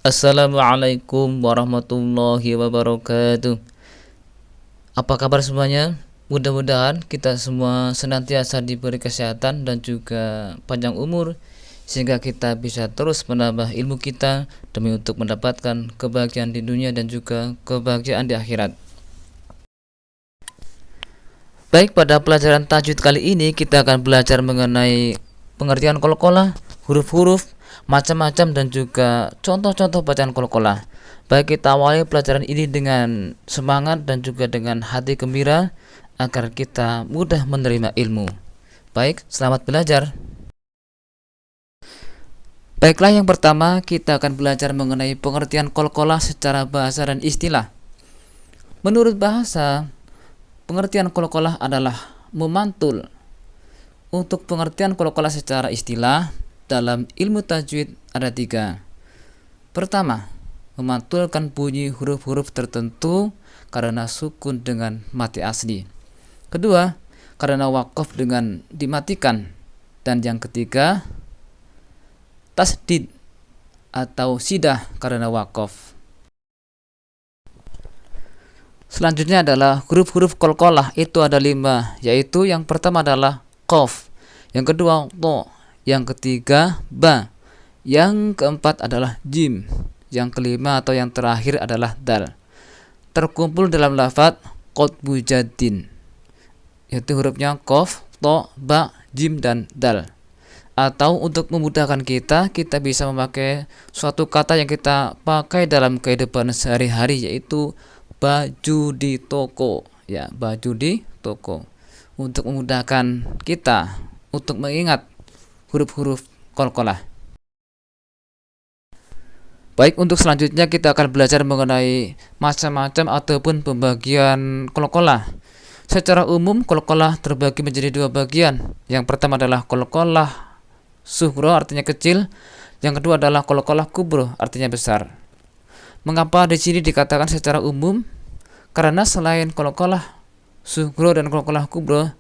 Assalamualaikum warahmatullahi wabarakatuh. Apa kabar semuanya? Mudah-mudahan kita semua senantiasa diberi kesehatan dan juga panjang umur, sehingga kita bisa terus menambah ilmu kita demi untuk mendapatkan kebahagiaan di dunia dan juga kebahagiaan di akhirat. Baik, pada pelajaran tajwid kali ini kita akan belajar mengenai pengertian qalqalah, huruf-huruf, macam-macam, dan juga contoh-contoh bacaan qalqalah. Baik, kita awali pelajaran ini dengan semangat dan juga dengan hati gembira agar kita mudah menerima ilmu. Baik, selamat belajar. Baiklah, yang pertama kita akan belajar mengenai pengertian qalqalah secara bahasa dan istilah. Menurut bahasa, pengertian qalqalah adalah memantul. Untuk pengertian qalqalah secara istilah dalam ilmu tajwid ada 3. Pertama, memantulkan bunyi huruf-huruf tertentu karena sukun dengan mati asli. Kedua, karena waqaf dengan dimatikan. Dan yang ketiga, tasdid atau sidah karena waqaf. Selanjutnya adalah huruf-huruf qalqalah, itu ada 5, yaitu yang pertama adalah qaf, yang kedua to, yang ketiga ba, yang keempat adalah jim, yang kelima atau yang terakhir adalah dal. Terkumpul dalam lafaz qutbu jaddin, yaitu hurufnya qaf, to, ba, jim, dan dal. Atau untuk memudahkan kita bisa memakai suatu kata yang kita pakai dalam kehidupan sehari-hari, yaitu baju di toko, ya, baju di toko, untuk memudahkan kita untuk mengingat huruf-huruf qalqalah. Baik, untuk selanjutnya kita akan belajar mengenai macam-macam ataupun pembagian qalqalah. Secara umum qalqalah terbagi menjadi 2 bagian. Yang pertama adalah qalqalah sughra, artinya kecil. Yang kedua adalah qalqalah kubra, artinya besar. Mengapa di sini dikatakan secara umum? Karena selain qalqalah sughra dan qalqalah kubra,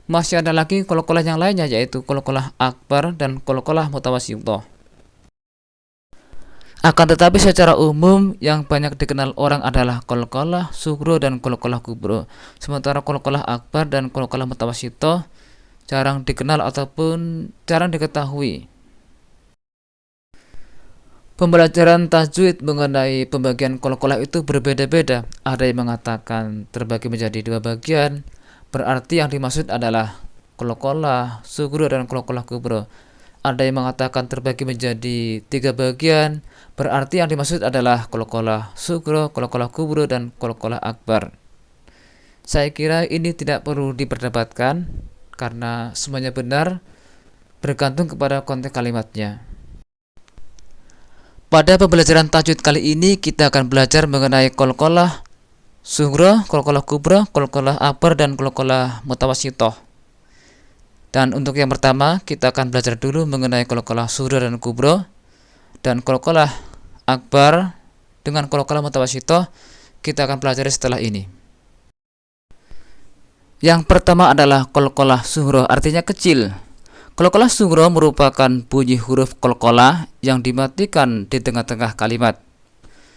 masih ada lagi qalqalah yang lainnya, yaitu qalqalah akbar dan qalqalah mutawassithah. Akan tetapi secara umum yang banyak dikenal orang adalah qalqalah sughra dan qalqalah kubra. Sementara qalqalah akbar dan qalqalah mutawassithah jarang dikenal ataupun jarang diketahui. Pembelajaran tajwid mengenai pembagian qalqalah itu berbeda-beda. Ada yang mengatakan terbagi menjadi 2 bagian, berarti yang dimaksud adalah qalqalah sughra dan qalqalah kubra. Ada yang mengatakan terbagi menjadi 3 bagian, berarti yang dimaksud adalah qalqalah sughra, qalqalah kubra, dan qalqalah akbar. Saya kira ini tidak perlu diperdebatkan karena semuanya benar, bergantung kepada konteks kalimatnya. Pada pembelajaran tajwid kali ini kita akan belajar mengenai qalqalah sughra, qalqalah kubra, qalqalah akbar, dan qalqalah mutawassithah. Dan untuk yang pertama kita akan belajar dulu mengenai qalqalah sughra dan kubra, dan qalqalah akbar dengan qalqalah mutawassithah kita akan pelajari setelah ini. Yang pertama adalah qalqalah sughra, artinya kecil. Qalqalah sughra merupakan bunyi huruf qalqalah yang dimatikan di tengah-tengah kalimat.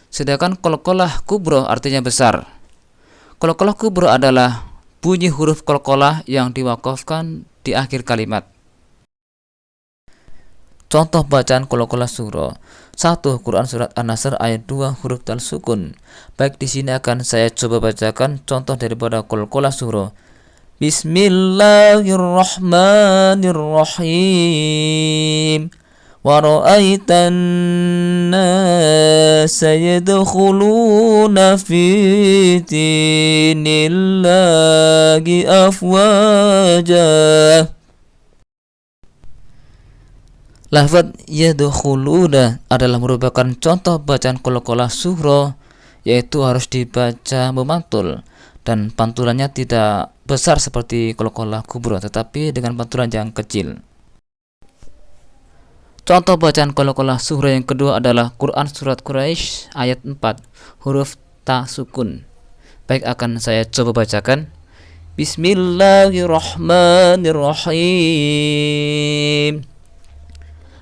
Sedangkan qalqalah kubra artinya besar. Qalqalah kubra adalah bunyi huruf qalqalah yang diwaqafkan di akhir kalimat. Contoh bacaan qalqalah sughra. 1. Quran surat An-Nasr ayat 2 huruf dal sukun. Baik, di sini akan saya coba bacakan contoh daripada qalqalah sughra. Bismillahirrahmanirrahim. Wa ra'aitan nasa yadkhuluna fi dinillahi afwaja. Lafaz yadkhuluna adalah merupakan contoh bacaan qalqalah sughra, yaitu harus dibaca memantul. dan pantulannya tidak besar seperti qalqalah kubro, tetapi dengan pantulan yang kecil. Contoh bacaan qalqalah sughra yang kedua adalah Quran surat Quraisy ayat 4 huruf ta sukun. Baik, akan saya coba bacakan. Bismillahirrahmanirrahim.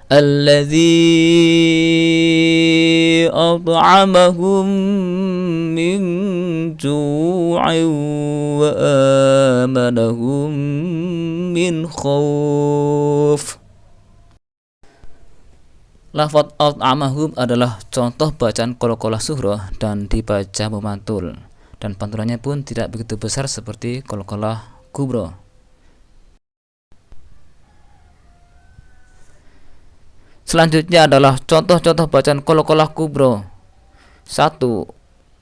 Alladzi at'amahum min ju'in wa amanahum min khauf. Lafaz at'amahum adalah contoh bacaan qalqalah sughra dan dibaca memantul, dan pantulannya pun tidak begitu besar seperti qalqalah kubro. Selanjutnya adalah contoh-contoh bacaan qalqalah kubro. 1.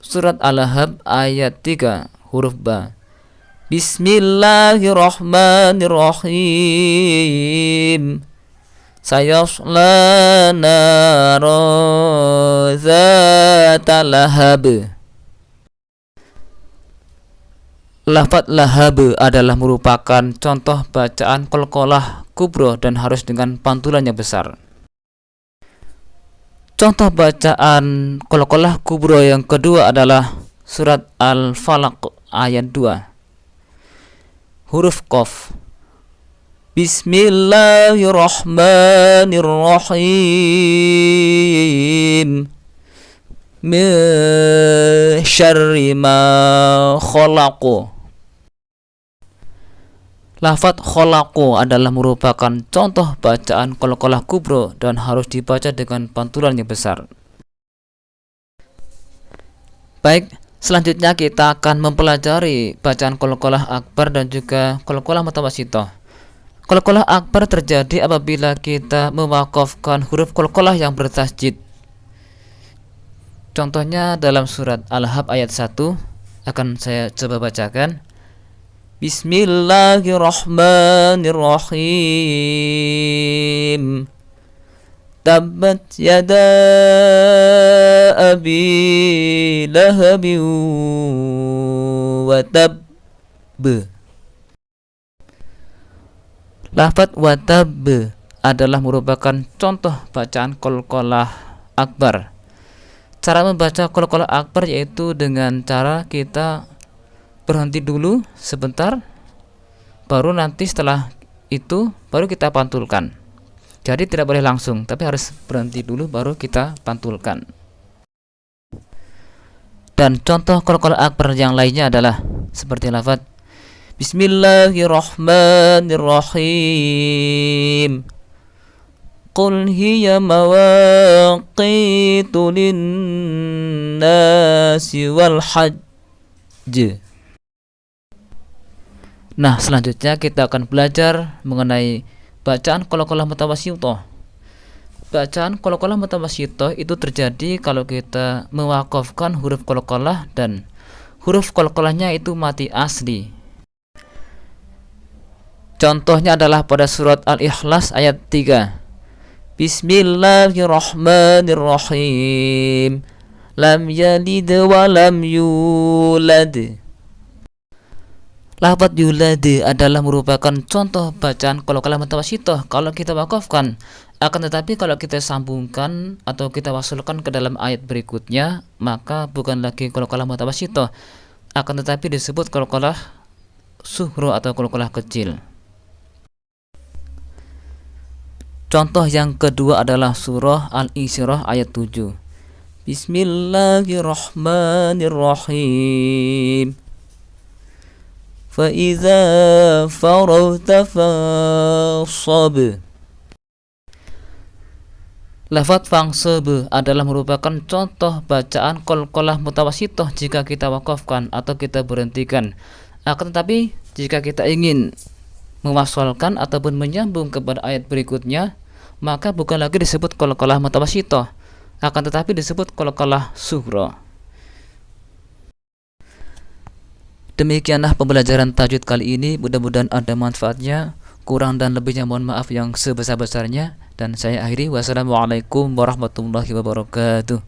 Surat Al-Lahab ayat 3 huruf ba. Bismillahirrahmanirrahim. Sayasla nara zata lahab. Lafaz lahab adalah merupakan contoh bacaan qalqalah kubro dan harus dengan pantulan yang besar. Contoh bacaan qalqalah kubro yang kedua adalah surat Al-Falaq ayat 2 huruf qaf. Bismillahirrahmanirrahim. Min syarri ma khalaq. Lafaz khalaqu adalah merupakan contoh bacaan qalqalah kubro dan harus dibaca dengan pantulan yang besar. Baik, selanjutnya kita akan mempelajari bacaan qalqalah akbar dan juga qalqalah mutawassithah. Qalqalah akbar terjadi apabila kita mewakafkan huruf qalqalah yang bertasjid. Contohnya dalam surat Al-Lahab ayat 1 akan saya coba bacakan. Bismillahirrahmanirrahim. Tabbat yada abi lahabin wa tab. Lafaz wa tab adalah merupakan contoh bacaan qalqalah akbar. Cara membaca qalqalah akbar yaitu dengan cara kita berhenti dulu sebentar, baru nanti setelah itu baru kita pantulkan. Jadi tidak boleh langsung, tapi harus berhenti dulu baru kita pantulkan. Dan contoh qalqalah akbar yang lainnya adalah seperti lafaz Bismillahirrahmanirrahim. Qul hiya mawaqitu lin-nasi wal hajj. Nah, selanjutnya kita akan belajar mengenai bacaan qalqalah mutawassithah. Bacaan qalqalah mutawassithah itu terjadi kalau kita mewakafkan huruf qalqalah dan huruf qalqalahnya itu mati asli. Contohnya adalah pada surat Al-Ikhlas ayat 3. Bismillahirrahmanirrahim. Lam yalid wa lam yulad. Lafaz yulad adalah merupakan contoh bacaan qalqalah mutawassithah kalau kita wakafkan. Akan tetapi kalau kita sambungkan atau kita wasulkan ke dalam ayat berikutnya, maka bukan lagi qalqalah mutawassithah, akan tetapi disebut qalqalah sughra atau qalqalah kecil. Contoh yang kedua adalah surah Al-Isra ayat 7. Bismillahirrahmanirrahim. فَإِذَا فَرَغْتَ فَانصَبْ. Lafaz fansab adalah merupakan contoh bacaan qalqalah mutawassithah jika kita wakafkan atau kita berhentikan. Akan tetapi jika kita ingin mewasalkan ataupun menyambung kepada ayat berikutnya, maka bukan lagi disebut qalqalah mutawassithah, akan tetapi disebut qalqalah sughra. Demikianlah pembelajaran tajwid kali ini, mudah-mudahan ada manfaatnya. Kurang dan lebihnya mohon maaf yang sebesar-besarnya, dan saya akhiri. Wassalamualaikum warahmatullahi wabarakatuh.